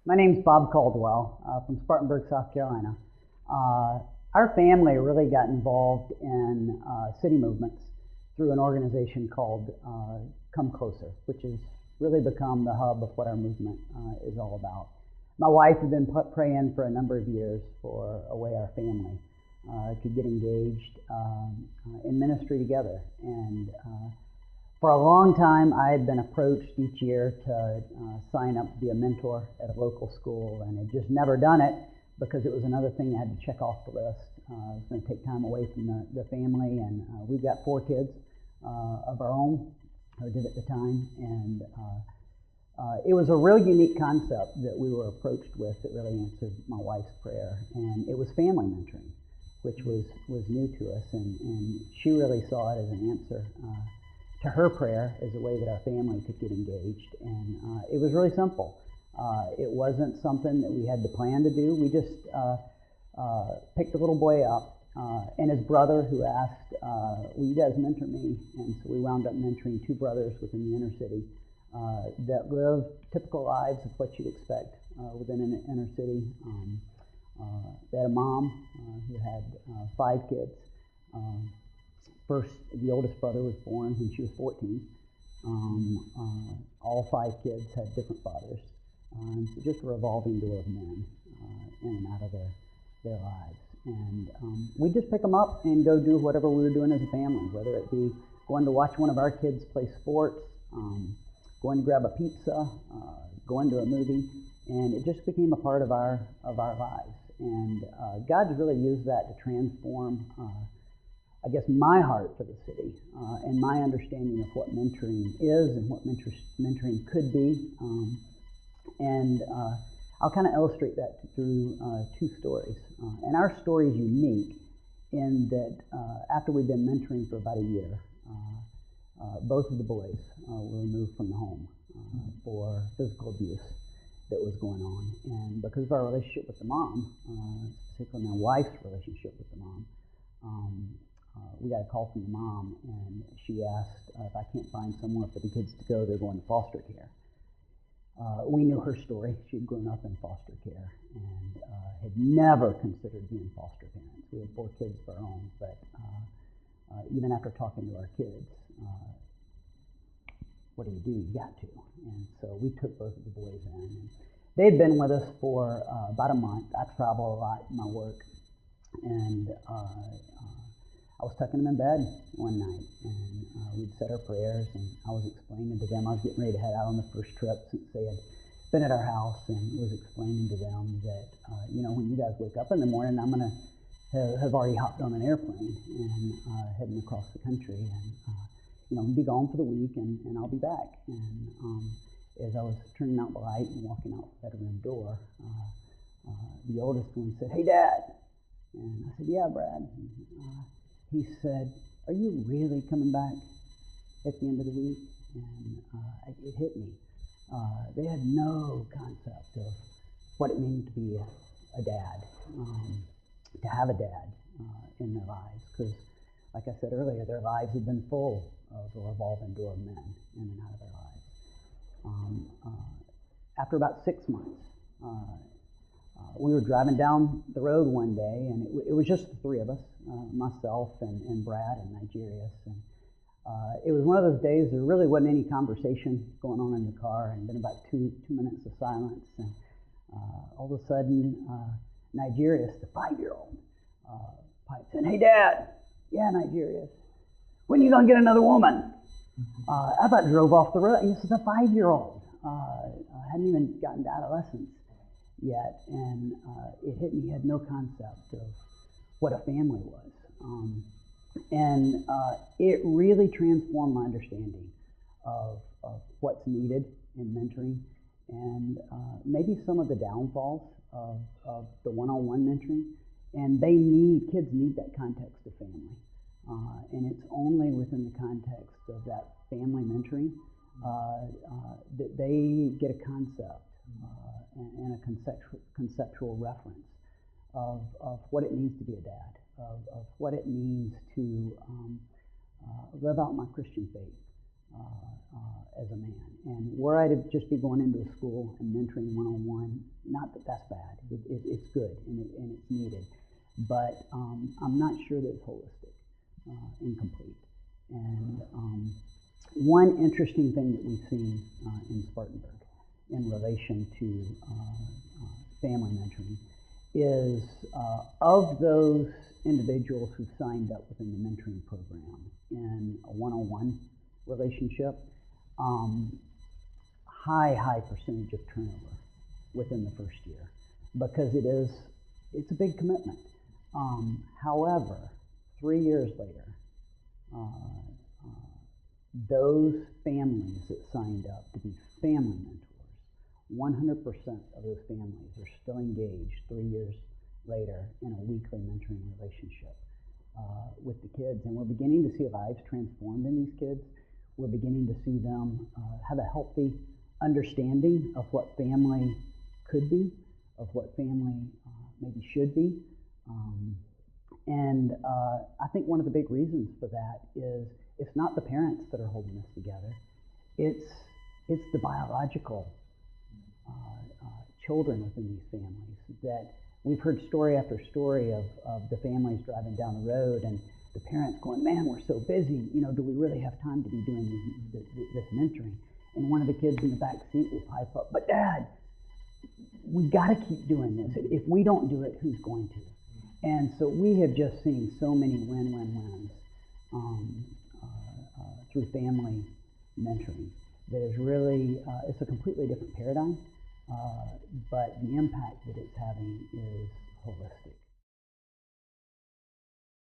My name's Bob Caldwell from Spartanburg, South Carolina. Our family really got involved in city movements through an organization called Come Closer, which has really become the hub of what our movement is all about. My wife had been praying for a number of years for a way our family could get engaged in ministry together. And for a long time, I had been approached each year to sign up to be a mentor at a local school, and had just never done it because it was another thing I had to check off the list. It was going to take time away from the family, and we've got 4 kids of our own, or did at the time, and it was a real unique concept that we were approached with that really answered my wife's prayer, and it was family mentoring, which was new to us, and she really saw it as an answer to her prayer as a way that our family could get engaged. And it was really simple. It wasn't something that we had to plan to do. We just picked a little boy up and his brother, who asked, will you guys mentor me? And so we wound up mentoring 2 brothers within the inner city that live typical lives of what you'd expect within an inner city. They had a mom who had 5 kids. First, the oldest brother was born when she was 14. All 5 kids had different fathers. So just a revolving door of men in and out of their lives. And we just pick them up and go do whatever we were doing as a family, whether it be going to watch one of our kids play sports, going to grab a pizza, going to a movie, and it just became a part of our lives. And God's really used that to transform I guess my heart for the city and my understanding of what mentoring is and what mentoring could be. And I'll kind of illustrate that through 2 stories. And our story is unique in that after we've been mentoring for about a year, both of the boys were removed from the home for physical abuse that was going on. And because of our relationship with the mom, particularly my wife's relationship with the mom, we got a call from the mom, and she asked if I can't find somewhere for the kids to go, they're going to foster care. We knew her story. She'd grown up in foster care and had never considered being foster parents. We had 4 kids of our own, but even after talking to our kids, what do? You got to. And so we took both of the boys in. And they'd been with us for about a month. I travel a lot in my work, and I was tucking them in bed one night, and we'd said our prayers, and I was explaining to them, I was getting ready to head out on the first trip since they had been at our house, and was explaining to them that, when you guys wake up in the morning, I'm going to have already hopped on an airplane and heading across the country, and I'll be gone for the week, and I'll be back. And as I was turning out the light and walking out the bedroom door, the oldest one said, "Hey, Dad." And I said, "Yeah, Brad." And, he said, "Are you really coming back at the end of the week?" And it hit me. They had no concept of what it means to be a dad, to have a dad in their lives. Because, like I said earlier, their lives have been full of a revolving door of men in and out of their lives. After about 6 months, we were driving down the road one day, and it was just the 3 of us, myself and Brad and Nigerius. And it was one of those days there really wasn't any conversation going on in the car, and then about 2 minutes of silence, and all of a sudden, Nigerius, the 5-year-old, pipes in, "Hey, Dad." "Yeah, Nigerius." "When are you going to get another woman?" I about drove off the road. This is a 5-year-old. I hadn't even gotten to adolescence yet, and it hit me. He had no concept of what a family was. And it really transformed my understanding of what's needed in mentoring, and maybe some of the downfalls of the one-on-one mentoring. And kids need that context of family. And it's only within the context of that family mentoring that they get a concept and a conceptual reference of what it means to be a dad, of what it means to live out my Christian faith, as a man. And were I to just be going into a school and mentoring one-on-one, not that that's bad. It's good and it's needed. But I'm not sure that it's holistic and complete. And one interesting thing that we've seen in Spartanburg in relation to family mentoring is of those individuals who signed up within the mentoring program in a one-on-one relationship, high percentage of turnover within the first year, because it's a big commitment. However, 3 years later, those families that signed up to be family mentors, 100% of those families are still engaged 3 years later in a weekly mentoring relationship with the kids. And we're beginning to see lives transformed in these kids. We're beginning to see them have a healthy understanding of what family could be, of what family maybe should be. And I think one of the big reasons for that is it's not the parents that are holding us together. It's the biological children within these families. That we've heard story after story of the families driving down the road and the parents going, man, we're so busy, do we really have time to be doing this mentoring? And one of the kids in the back seat will pipe up, but Dad, we got to keep doing this. If we don't do it, who's going to? And so we have just seen so many win-win-wins through family mentoring that is really, it's a completely different paradigm, but the impact that it's having is holistic.